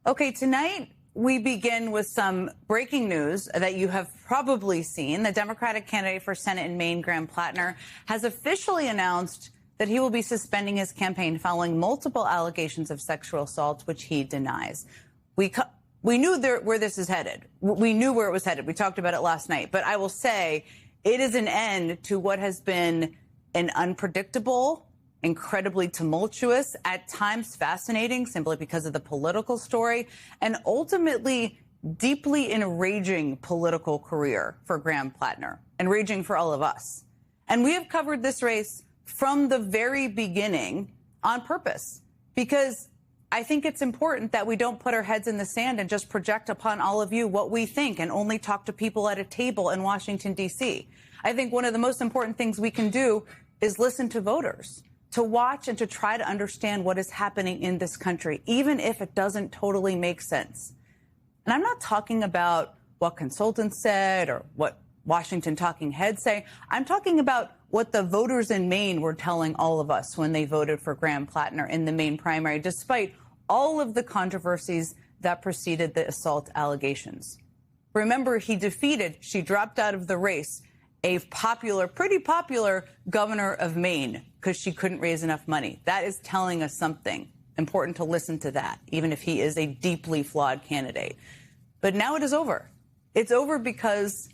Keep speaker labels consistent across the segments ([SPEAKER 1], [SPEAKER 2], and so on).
[SPEAKER 1] Okay, tonight we begin with some breaking news that you have probably seen. The Democratic candidate for Senate in Maine, Graham Plattner, has officially announced that he will be suspending his campaign following multiple allegations of sexual assault, which he denies. We knew where this is headed. We knew where it was headed. We talked about it last night. But I will say it is an end to what has been an unpredictable, incredibly tumultuous, at times fascinating simply because of the political story, and ultimately deeply enraging political career for Graham Plattner, enraging for all of us. And we have covered this race from the very beginning on purpose, because I think it's important that we don't put our heads in the sand and just project upon all of you what we think and only talk to people at a table in Washington, D.C. I think one of the most important things we can do is listen to voters, to watch and to try to understand what is happening in this country, even if it doesn't totally make sense. And I'm not talking about what consultants said or what Washington talking heads say. I'm talking about what the voters in Maine were telling all of us when they voted for Graham Plattner in the Maine primary, despite all of the controversies that preceded the assault allegations. Remember, she dropped out of the race, a pretty popular governor of Maine, because she couldn't raise enough money. That is telling us something. Important to listen to that, even if he is a deeply flawed candidate. But now it is over. It's over because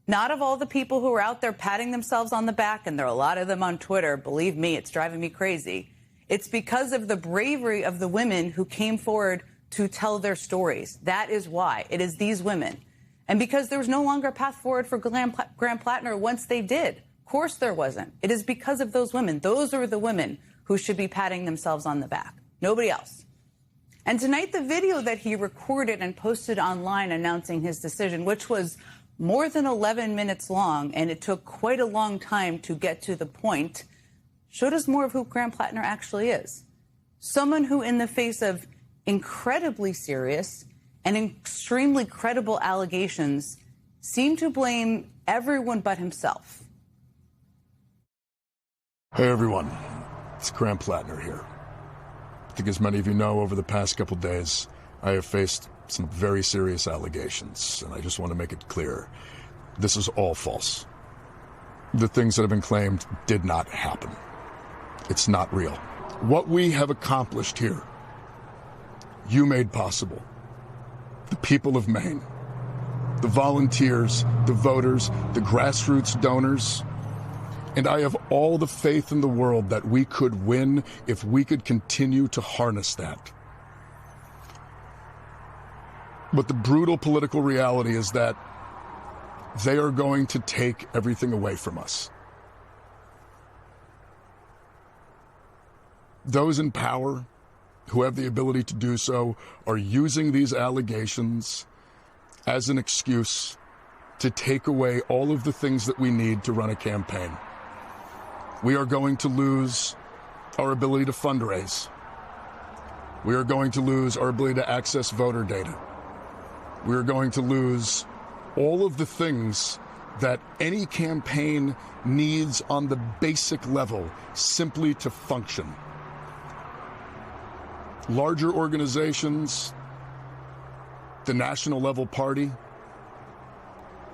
[SPEAKER 1] not of all the people who are out there patting themselves on the back, and there are a lot of them on Twitter, believe me, it's driving me crazy. It's because of the bravery of the women who came forward to tell their stories. That is why. It is these women. And because there was no longer a path forward for Graham Plattner once they did. Of course there wasn't. It is because of those women. Those are the women who should be patting themselves on the back. Nobody else. And tonight, the video that he recorded and posted online announcing his decision, which was more than 11 minutes long, and it took quite a long time to get to the point, showed us more of who Graham Plattner actually is. Someone who, in the face of incredibly serious and extremely credible allegations, seemed to blame everyone but himself.
[SPEAKER 2] Hey, everyone. It's Graham Plattner here. I think, as many of you know, over the past couple days, I have faced some very serious allegations, and I just want to make it clear. This is all false. The things that have been claimed did not happen. It's not real. What we have accomplished here, you made possible. The people of Maine, the volunteers, the voters, the grassroots donors, and I have all the faith in the world that we could win if we could continue to harness that. But the brutal political reality is that they are going to take everything away from us. Those in power who have the ability to do so are using these allegations as an excuse to take away all of the things that we need to run a campaign. We are going to lose our ability to fundraise. We are going to lose our ability to access voter data. We are going to lose all of the things that any campaign needs on the basic level simply to function. Larger organizations, the national level party,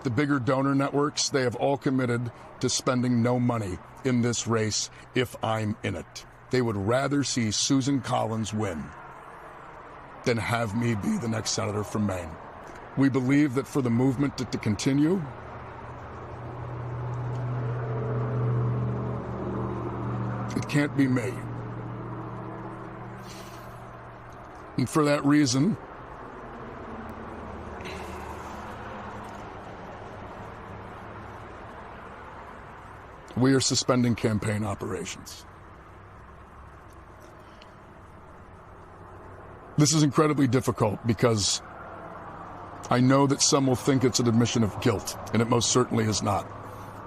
[SPEAKER 2] the bigger donor networks, they have all committed to spending no money in this race if I'm in it. They would rather see Susan Collins win than have me be the next senator from Maine. We believe that for the movement to continue, it can't be me. And for that reason, we are suspending campaign operations. This is incredibly difficult because I know that some will think it's an admission of guilt, and it most certainly is not.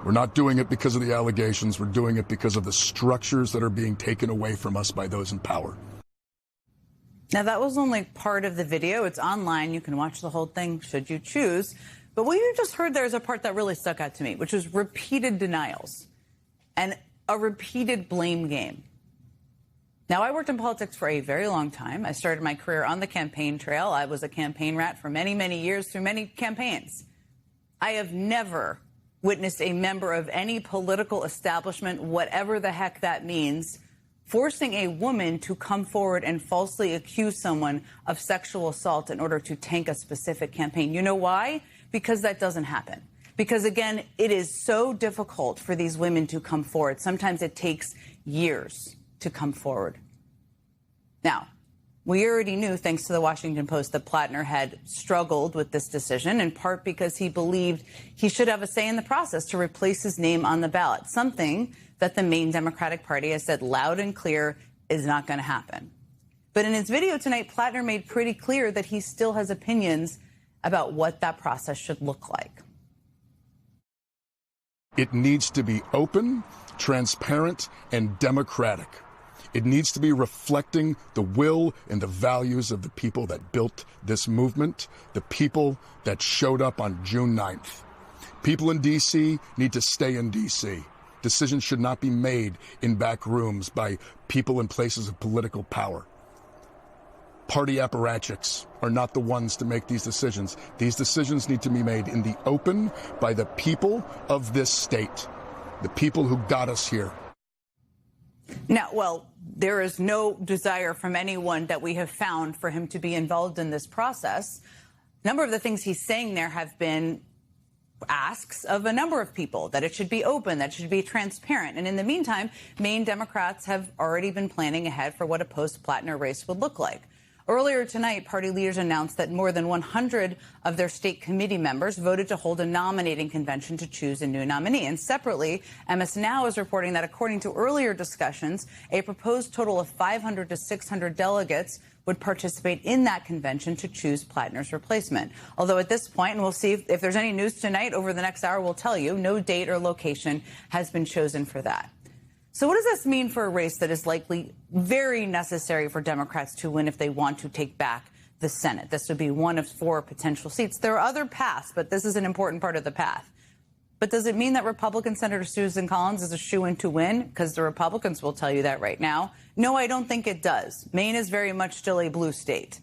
[SPEAKER 2] We're not doing it because of the allegations. We're doing it because of the structures that are being taken away from us by those in power.
[SPEAKER 1] Now, that was only part of the video. It's online. You can watch the whole thing should you choose. But what you just heard there is a part that really stuck out to me, which was repeated denials and a repeated blame game. Now, I worked in politics for a very long time. I started my career on the campaign trail. I was a campaign rat for many, many years through many campaigns. I have never witnessed a member of any political establishment, whatever the heck that means, forcing a woman to come forward and falsely accuse someone of sexual assault in order to tank a specific campaign. You know why? Because that doesn't happen. Because, again, it is so difficult for these women to come forward. Sometimes it takes years to come forward. Now, we already knew, thanks to the Washington Post, that Plattner had struggled with this decision, in part because he believed he should have a say in the process to replace his name on the ballot, something that the Maine Democratic Party has said loud and clear is not going to happen. But in his video tonight, Plattner made pretty clear that he still has opinions about what that process should look like.
[SPEAKER 2] It needs to be open, transparent, and democratic. It needs to be reflecting the will and the values of the people that built this movement, the people that showed up on June 9th. People in D.C. need to stay in D.C. Decisions should not be made in back rooms by people in places of political power. Party apparatchiks are not the ones to make these decisions. These decisions need to be made in the open by the people of this state, the people who got us here.
[SPEAKER 1] Now, well, there is no desire from anyone that we have found for him to be involved in this process. A number of the things he's saying there have been asks of a number of people, that it should be open, that it should be transparent. And in the meantime, Maine Democrats have already been planning ahead for what a post-Plattner race would look like. Earlier tonight, party leaders announced that more than 100 of their state committee members voted to hold a nominating convention to choose a new nominee. And separately, MS Now is reporting that according to earlier discussions, a proposed total of 500 to 600 delegates would participate in that convention to choose Plattner's replacement. Although at this point, and we'll see if there's any news tonight over the next hour, we'll tell you, no date or location has been chosen for that. So what does this mean for a race that is likely very necessary for Democrats to win if they want to take back the Senate? This would be one of 4 potential seats. There are other paths, but this is an important part of the path. But does it mean that Republican Senator Susan Collins is a shoo-in to win? Because the Republicans will tell you that right now. No, I don't think it does. Maine is very much still a blue state.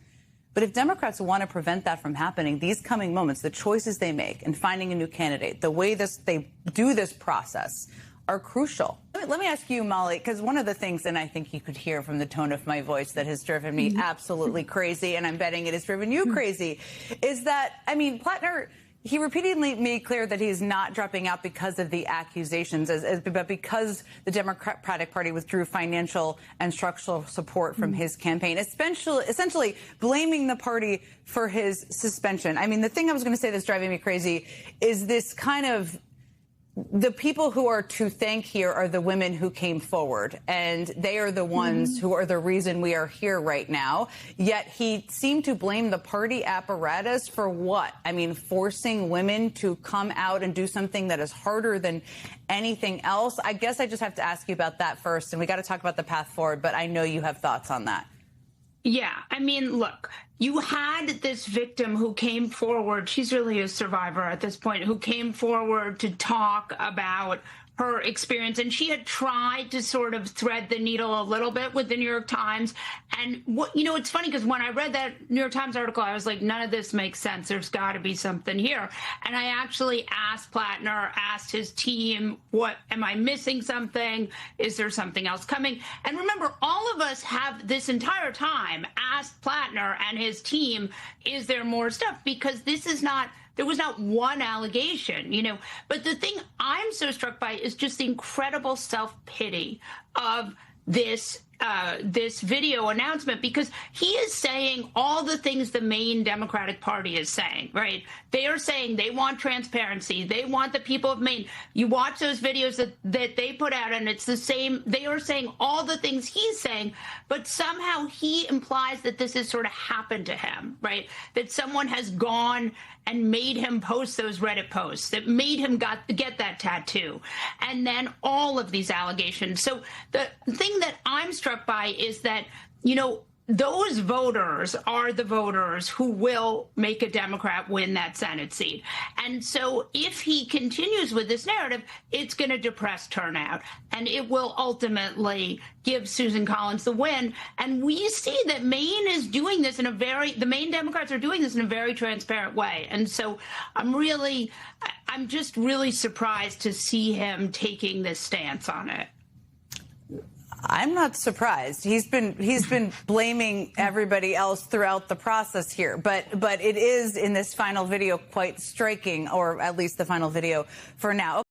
[SPEAKER 1] But if Democrats want to prevent that from happening, these coming moments, the choices they make in finding a new candidate, the way they do this process are crucial. Let me ask you, Molly, because one of the things, and I think you could hear from the tone of my voice that has driven me absolutely crazy, and I'm betting it has driven you crazy, is that, I mean, Plattner, he repeatedly made clear that he's not dropping out because of the accusations, but because the Democratic Party withdrew financial and structural support from his campaign, essentially blaming the party for his suspension. I mean, the thing I was going to say that's driving me crazy is this kind of, the people who are to thank here are the women who came forward, and they are the ones who are the reason we are here right now. Yet he seemed to blame the party apparatus for what? I mean, forcing women to come out and do something that is harder than anything else. I guess I just have to ask you about that first, and we got to talk about the path forward, but I know you have thoughts on that.
[SPEAKER 3] Yeah, I mean, look, you had this victim who came forward. She's really a survivor at this point, who came forward to talk about her experience. And she had tried to sort of thread the needle a little bit with the New York Times. And it's funny because when I read that New York Times article, I was like, none of this makes sense. There's got to be something here. And I actually asked Plattner, asked his team, what, am I missing something? Is there something else coming? And remember, all of us have this entire time asked Plattner and his team, is there more stuff? Because there was not one allegation, But the thing I'm so struck by is just the incredible self-pity of this video announcement, because he is saying all the things the Maine Democratic Party is saying, right? They are saying they want transparency. They want the people of Maine. You watch those videos that they put out, and it's the same. They are saying all the things he's saying, but somehow he implies that this has sort of happened to him, right? That someone has gone and made him post those Reddit posts, that made him get that tattoo, and then all of these allegations. So the thing that I'm struck by is that, those voters are the voters who will make a Democrat win that Senate seat. And so if he continues with this narrative, it's going to depress turnout, and it will ultimately give Susan Collins the win. And we see that Maine is doing this the Maine Democrats are doing this in a very transparent way. And so I'm just really surprised to see him taking this stance on it.
[SPEAKER 1] I'm not surprised. He's been blaming everybody else throughout the process here, but it is in this final video quite striking, or at least the final video for now.